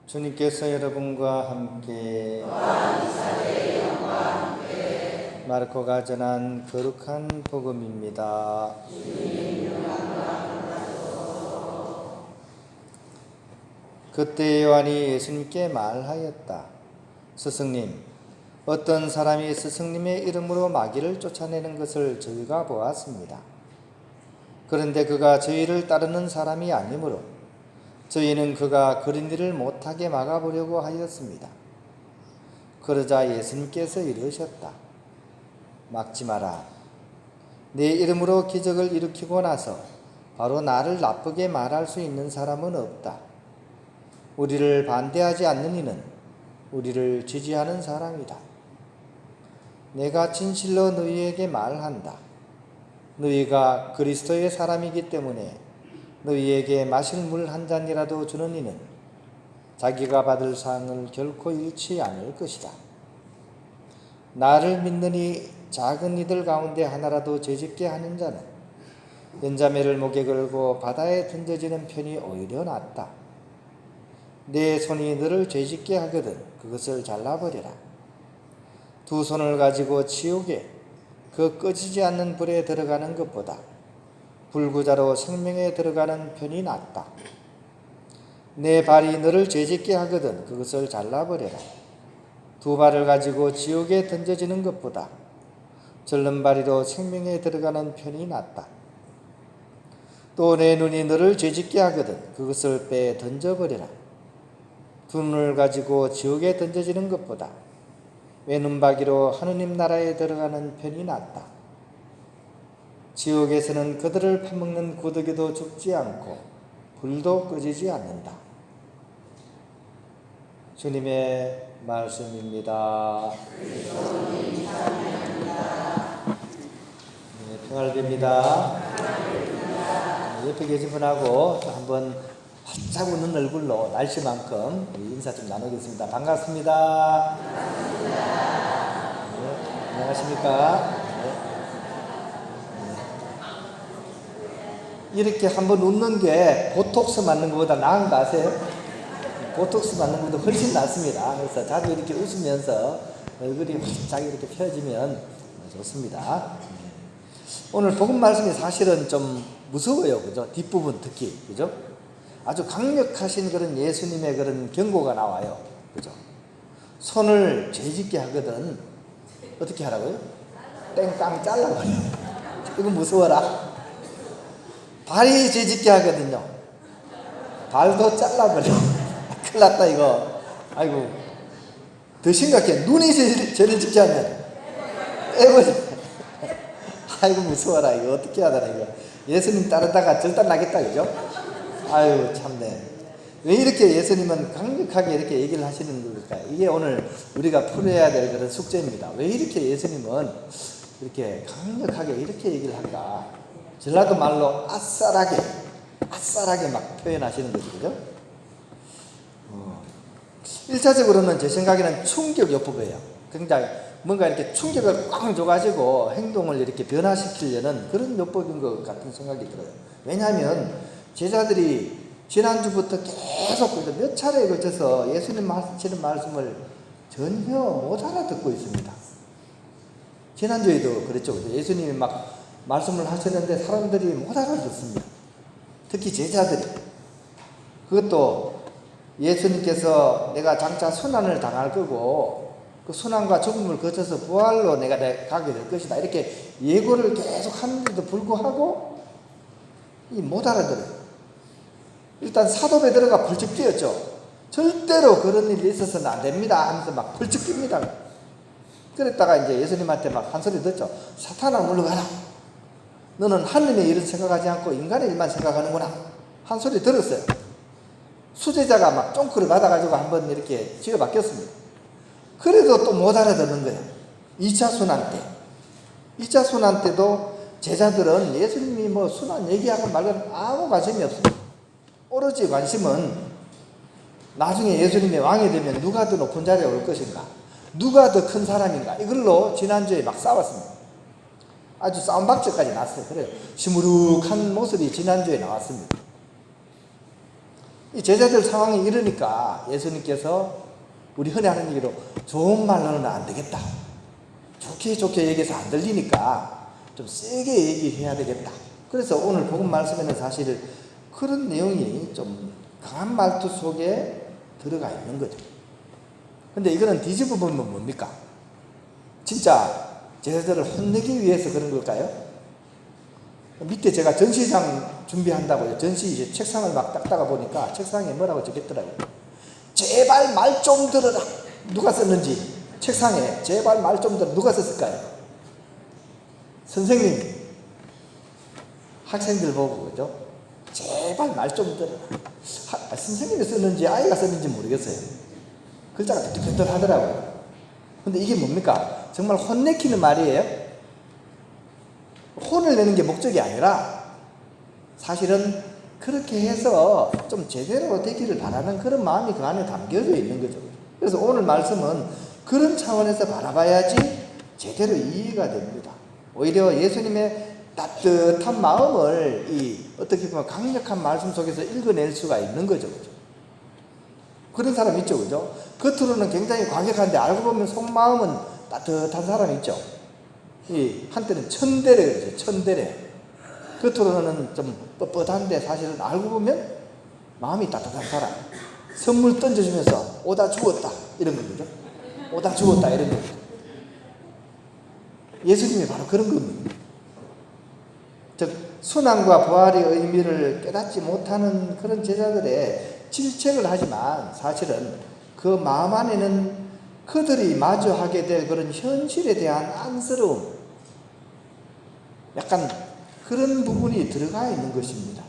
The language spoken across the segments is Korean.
주님께서 여러분과 함께 마르코가 전한 거룩한 복음입니다. 그때 요한이 예수님께 말하였다. 스승님, 어떤 사람이 스승님의 이름으로 마귀를 쫓아내는 것을 저희가 보았습니다. 그런데 그가 저희를 따르는 사람이 아니므로 저희는 그가 그런 일을 못하게 막아보려고 하였습니다. 그러자 예수님께서 이르셨다. 막지 마라. 내 이름으로 기적을 일으키고 나서 바로 나를 나쁘게 말할 수 있는 사람은 없다. 우리를 반대하지 않는 이는 우리를 지지하는 사람이다. 내가 진실로 너희에게 말한다. 너희가 그리스도의 사람이기 때문에 너희에게 마실 물 한 잔이라도 주는 이는 자기가 받을 상을 결코 잃지 않을 것이다. 나를 믿는 이 작은 이들 가운데 하나라도 죄짓게 하는 자는 연자매를 목에 걸고 바다에 던져지는 편이 오히려 낫다. 내 손이 너를 죄짓게 하거든 그것을 잘라버려라. 두 손을 가지고 지옥에 그 꺼지지 않는 불에 들어가는 것보다 불구자로 생명에 들어가는 편이 낫다. 내 발이 너를 죄짓게 하거든 그것을 잘라버려라. 두 발을 가지고 지옥에 던져지는 것보다 절름발이로 생명에 들어가는 편이 낫다. 또 내 눈이 너를 죄짓게 하거든 그것을 빼 던져버려라. 두 눈을 가지고 지옥에 던져지는 것보다 외눈박이로 하느님 나라에 들어가는 편이 낫다. 지옥에서는 그들을 파먹는 고더기도 죽지 않고 불도 꺼지지 않는다. 주님의 말씀입니다. 네, 평화를 빕니다. 옆에 계신 분하고 한번 활짝 웃는 얼굴로 날씨만큼 인사 좀 나누겠습니다. 반갑습니다. 네, 안녕하십니까? 이렇게 한번 웃는 게 보톡스 맞는 것보다 나은 거 아세요? 보톡스 맞는 것보다 훨씬 낫습니다. 그래서 자주 이렇게 웃으면서 얼굴이 활짝 이렇게 펴지면 좋습니다. 오늘 복음 말씀이 사실은 좀 무서워요. 그죠? 뒷부분 특히. 그죠? 아주 강력하신 그런 예수님의 그런 경고가 나와요. 그죠? 손을 죄짓게 하거든 어떻게 하라고요? 땡깡 잘라버려. 이거 무서워라. 발이 죄짓게 하거든요. 발도 잘라버려. 큰일 났다 이거. 아이고 더 심각해. 눈이 죄를 짓게 하면 빼버려. 아이고 무서워라. 이거 어떻게 하더라 이거. 예수님 따르다가 절단 나겠다 그죠? 아유 참네. 왜 이렇게 예수님은 강력하게 이렇게 얘기를 하시는 걸까요? 이게 오늘 우리가 풀어야 될 그런 숙제입니다. 왜 이렇게 예수님은 이렇게 강력하게 이렇게 얘기를 할까? 전라도 말로 아싸라게 막 표현하시는 거죠. 그죠? 1차적으로는 제 생각에는 충격 요법이에요. 굉장히 뭔가 이렇게 충격을 꽉 줘가지고 행동을 이렇게 변화시키려는 그런 요법인 것 같은 생각이 들어요. 왜냐하면 제자들이 지난주부터 계속 몇 차례에 걸쳐서 예수님 하시는 말씀을 전혀 못 알아듣고 있습니다. 지난주에도 그랬죠. 예수님이 막 말씀을 하셨는데 사람들이 못 알아듣습니다. 특히 제자들이. 그것도 예수님께서 내가 장차 순환을 당할 거고 그 순환과 죽음을 거쳐서 부활로 내가 가게 될 것이다. 이렇게 예고를 계속 하는데도 불구하고 못 알아들어요. 일단 사도 베드로가 벌쩍 뛰었죠. 절대로 그런 일이 있어서는 안 됩니다 하면서 막 벌쩍 뜁니다. 그랬다가 이제 예수님한테 막 한 소리 듣죠. 사탄아 물러가라. 너는 하느님의 일을 생각하지 않고 인간의 일만 생각하는구나. 한 소리 들었어요. 수제자가 막 쫑크를 받아가지고 한번 이렇게 지어바뀌었습니다. 그래도 또 못 알아듣는 거예요. 2차 순환 때. 2차 순환 때도 제자들은 예수님이 뭐 순환 얘기하고 말고는 아무 관심이 없습니다. 오로지 관심은 나중에 예수님이 왕이 되면 누가 더 높은 자리에 올 것인가. 누가 더 큰 사람인가 이걸로 지난주에 막 싸웠습니다. 아주 싸움박질까지 났어요. 그래요. 시무룩한 모습이 지난주에 나왔습니다. 이 제자들 상황이 이러니까 예수님께서 우리 흔히 하는 얘기로 좋은 말로는 안 되겠다. 좋게 얘기해서 안 들리니까 좀 세게 얘기해야 되겠다. 그래서 오늘 복음 말씀에는 사실 그런 내용이 좀 강한 말투 속에 들어가 있는 거죠. 근데 이거는 뒤집어 보면 뭡니까? 진짜 제자들을 혼내기 위해서 그런 걸까요? 밑에 제가 전시장 준비한다고요. 전시 이제 책상을 막 닦다가 보니까 책상에 뭐라고 적혔더라고요. 제발 말 좀 들어라. 누가 썼는지 책상에 제발 말 좀 들어라. 누가 썼을까요? 선생님. 학생들 보고 그죠? 제발 말 좀 들어라. 선생님이 썼는지 아이가 썼는지 모르겠어요. 글자가 삐뚤삐뚤하더라고요. 근데 이게 뭡니까? 정말 혼내키는 말이에요? 혼을 내는 게 목적이 아니라 사실은 그렇게 해서 좀 제대로 되기를 바라는 그런 마음이 그 안에 담겨져 있는 거죠. 그래서 오늘 말씀은 그런 차원에서 바라봐야지 제대로 이해가 됩니다. 오히려 예수님의 따뜻한 마음을 어떻게 보면 강력한 말씀 속에서 읽어낼 수가 있는 거죠. 그죠? 그런 사람 있죠. 그죠? 겉으로는 굉장히 과격한데 알고 보면 속마음은 따뜻한 사람 있죠. 한때는 천대래 그러죠. 천대래. 겉으로는 좀 뻣뻣한데 사실은 알고 보면 마음이 따뜻한 사람. 선물 던져주면서 오다 주었다 이런 거죠. 오다 주었다 이런 거죠. 예수님이 바로 그런 겁니다. 즉 순환과 부활의 의미를 깨닫지 못하는 그런 제자들의 질책을 하지만 사실은 그 마음 안에는 그들이 마주하게 될 그런 현실에 대한 안쓰러움, 약간 그런 부분이 들어가 있는 것입니다.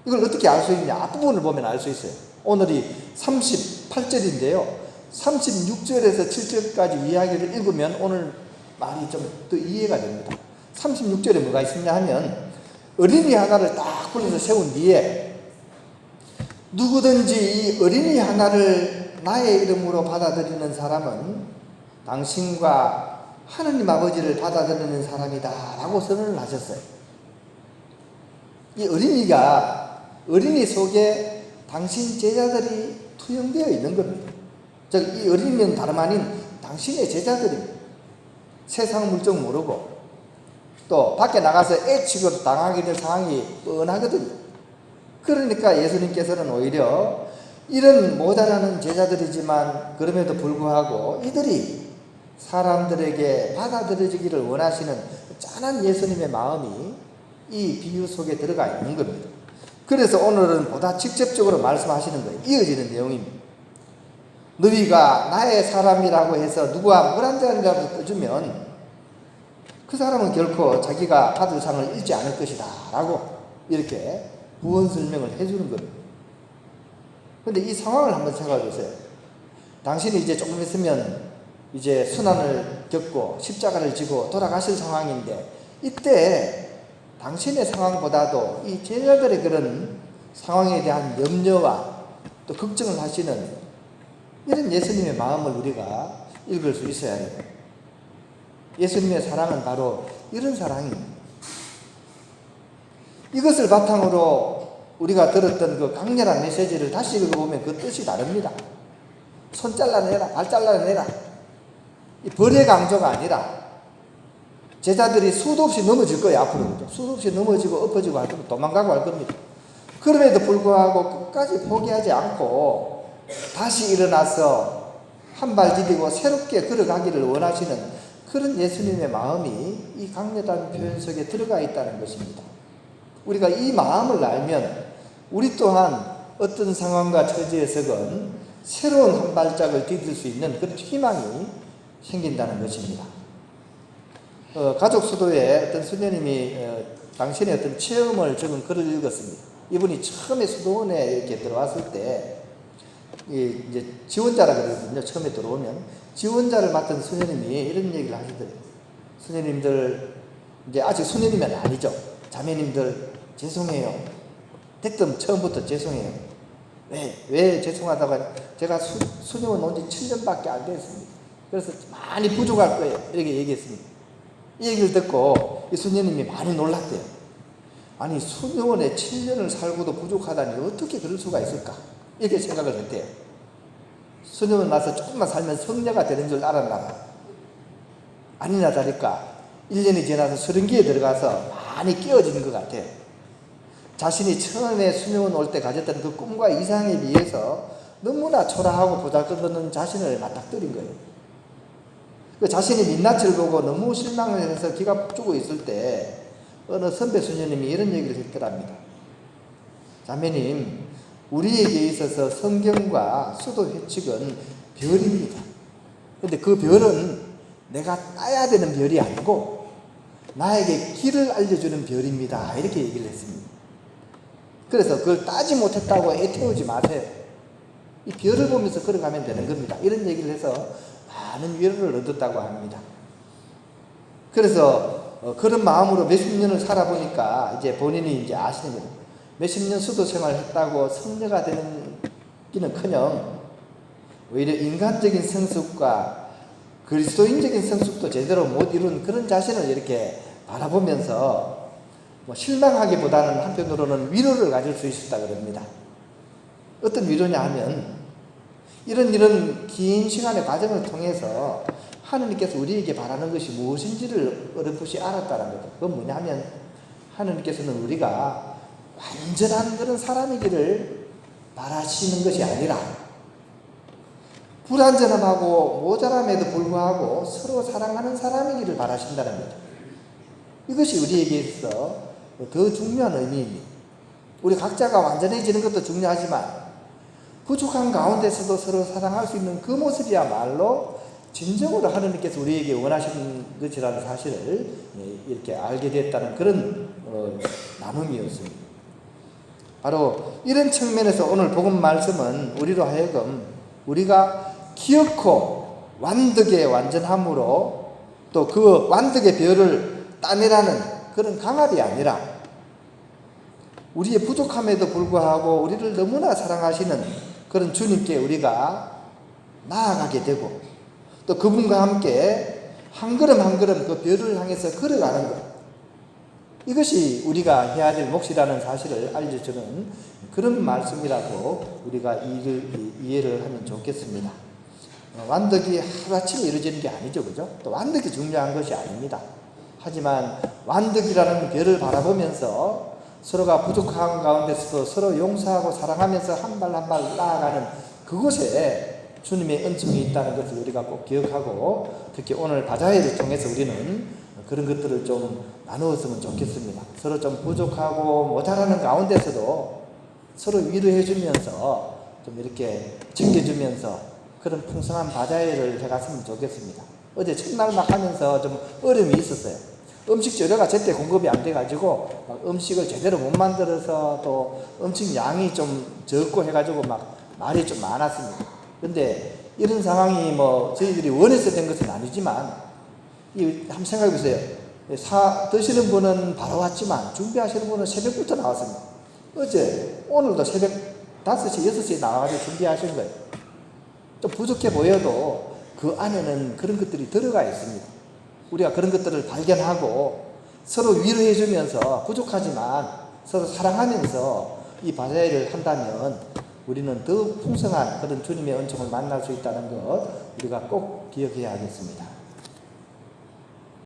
이걸 어떻게 알 수 있냐? 앞부분을 보면 알 수 있어요. 오늘이 38절인데요. 36절에서 7절까지 이야기를 읽으면 오늘 말이 좀 더 이해가 됩니다. 36절에 뭐가 있느냐 하면 어린이 하나를 딱 불러서 세운 뒤에 누구든지 이 어린이 하나를 나의 이름으로 받아들이는 사람은 당신과 하느님 아버지를 받아들이는 사람이다 라고 선언을 하셨어요. 이 어린이 속에 당신 제자들이 투영되어 있는 겁니다. 즉 이 어린이는 다름 아닌 당신의 제자들입니다. 세상 물정 모르고 또 밖에 나가서 애치고 당하게 될 상황이 뻔하거든요. 그러니까 예수님께서는 오히려 이런 모자라는 제자들이지만 그럼에도 불구하고 이들이 사람들에게 받아들여지기를 원하시는 짠한 예수님의 마음이 이 비유 속에 들어가 있는 겁니다. 그래서 오늘은 보다 직접적으로 말씀하시는 거예요. 이어지는 내용입니다. 너희가 나의 사람이라고 해서 누가 물 한 잔이라도 떠주면 그 사람은 결코 자기가 받을 상을 잃지 않을 것이다 라고 이렇게 부언 설명을 해주는 겁니다. 그런데 이 상황을 한번 생각해 보세요. 당신이 이제 조금 있으면 이제 순환을 겪고 십자가를 지고 돌아가실 상황인데 이때 당신의 상황보다도 이 제자들의 그런 상황에 대한 염려와 또 걱정을 하시는 이런 예수님의 마음을 우리가 읽을 수 있어야 해요. 예수님의 사랑은 바로 이런 사랑입니다. 이것을 바탕으로 우리가 들었던 그 강렬한 메시지를 다시 읽어보면 그 뜻이 다릅니다. 손 잘라내라, 발 잘라내라. 이 벌의 강조가 아니라 제자들이 수도 없이 넘어질 거예요, 앞으로. 그죠? 수도 없이 넘어지고 엎어지고 할 겁니다. 도망가고 할 겁니다. 그럼에도 불구하고 끝까지 포기하지 않고 다시 일어나서 한 발 디디고 새롭게 걸어가기를 원하시는 그런 예수님의 마음이 이 강렬한 표현 속에 들어가 있다는 것입니다. 우리가 이 마음을 알면 우리 또한 어떤 상황과 처지에서건 새로운 한 발짝을 디딜 수 있는 그런 희망이 생긴다는 것입니다. 가족 수도에 어떤 수녀님이 당신의 어떤 체험을 적은 글을 읽었습니다. 이분이 처음에 수도원에 이렇게 들어왔을 때 이제 지원자라 그러거든요. 처음에 들어오면 지원자를 맡은 수녀님이 이런 얘기를 하시더래요. 수녀님들 이제 아직 수녀님은 아니죠. 자매님들 죄송해요. 대뜸 처음부터 죄송해요. 왜 죄송하다가 제가 수녀원 온 지 7년밖에 안 됐습니다. 그래서 많이 부족할 거예요. 이렇게 얘기했습니다. 이 얘기를 듣고 이 수녀님이 많이 놀랐대요. 아니 수녀원에 7년을 살고도 부족하다니 어떻게 그럴 수가 있을까? 이렇게 생각을 했대요. 수녀원 나서 조금만 살면 성녀가 되는 줄 알았나 봐. 아니나 다를까 1년이 지나서 서른기에 들어가서 많이 깨어지는 것 같아요. 자신이 처음에 수녀원 올 때 가졌던 그 꿈과 이상에 비해서 너무나 초라하고 보잘것없는 자신을 맞닥뜨린 거예요. 그 자신이 민낯을 보고 너무 실망을 해서 기가 죽어 있을 때 어느 선배 수녀님이 이런 얘기를 했더랍니다. 자매님, 우리에게 있어서 성경과 수도 회칙은 별입니다. 근데 그 별은 내가 따야 되는 별이 아니고 나에게 길을 알려주는 별입니다. 이렇게 얘기를 했습니다. 그래서 그걸 따지 못했다고 애태우지 마세요. 이 별을 보면서 걸어가면 되는 겁니다. 이런 얘기를 해서 많은 위로를 얻었다고 합니다. 그래서 그런 마음으로 몇십 년을 살아보니까 이제 본인이 이제 아시는 거예요. 몇십 년 수도 생활을 했다고 성녀가 되는 기는커녕 오히려 인간적인 성숙과 그리스도인적인 성숙도 제대로 못 이룬 그런 자신을 이렇게 바라보면서 실망하기보다는 한편으로는 위로를 가질 수 있었다 그럽니다. 어떤 위로냐 하면 이런 긴 시간의 과정을 통해서 하느님께서 우리에게 바라는 것이 무엇인지를 어렴풋이 알았다는 거죠. 그건 뭐냐 하면 하느님께서는 우리가 완전한 그런 사람이기를 바라시는 것이 아니라 불완전함하고 모자람에도 불구하고 서로 사랑하는 사람이기를 바라신다는 거죠. 이것이 우리에게 있어 더 중요한 의미입니다. 우리 각자가 완전해지는 것도 중요하지만 부족한 가운데서도 서로 사랑할 수 있는 그 모습이야말로 진정으로 하느님께서 우리에게 원하시는 것이라는 사실을 이렇게 알게 됐다는 그런 나눔이었습니다. 바로 이런 측면에서 오늘 복음 말씀은 우리로 하여금 우리가 기어코 완덕의 완전함으로 또 그 완덕의 별을 따내라는 그런 강압이 아니라 우리의 부족함에도 불구하고 우리를 너무나 사랑하시는 그런 주님께 우리가 나아가게 되고 또 그분과 함께 한 걸음 한 걸음 그 별을 향해서 걸어가는 것, 이것이 우리가 해야 될 몫이라는 사실을 알려주는 그런 말씀이라고 우리가 이해를 하면 좋겠습니다. 완덕이 하루아침에 이루어지는 게 아니죠, 그죠? 또 완덕이 중요한 것이 아닙니다. 하지만 완덕이라는 별을 바라보면서 서로가 부족한 가운데서도 서로 용서하고 사랑하면서 한 발 한 발 나아가는 그곳에 주님의 은총이 있다는 것을 우리가 꼭 기억하고 특히 오늘 바자회를 통해서 우리는 그런 것들을 좀 나누었으면 좋겠습니다. 서로 좀 부족하고 모자라는 가운데서도 서로 위로해 주면서 좀 이렇게 챙겨주면서 그런 풍성한 바자회를 해갔으면 좋겠습니다. 어제 첫날 막 하면서 좀 어려움이 있었어요. 음식 재료가 제때 공급이 안 돼가지고 막 음식을 제대로 못 만들어서 또 음식 양이 좀 적고 해가지고 막 말이 좀 많았습니다. 근데 이런 상황이 뭐 저희들이 원해서 된 것은 아니지만 한번 생각해 보세요. 드시는 분은 바로 왔지만 준비하시는 분은 새벽부터 나왔습니다. 어제 오늘도 새벽 5시 6시에 나와가지고 준비하시는 거예요. 좀 부족해 보여도 그 안에는 그런 것들이 들어가 있습니다. 우리가 그런 것들을 발견하고 서로 위로해 주면서 부족하지만 서로 사랑하면서 이 바자회를 한다면 우리는 더 풍성한 그런 주님의 은총을 만날 수 있다는 것 우리가 꼭 기억해야 하겠습니다.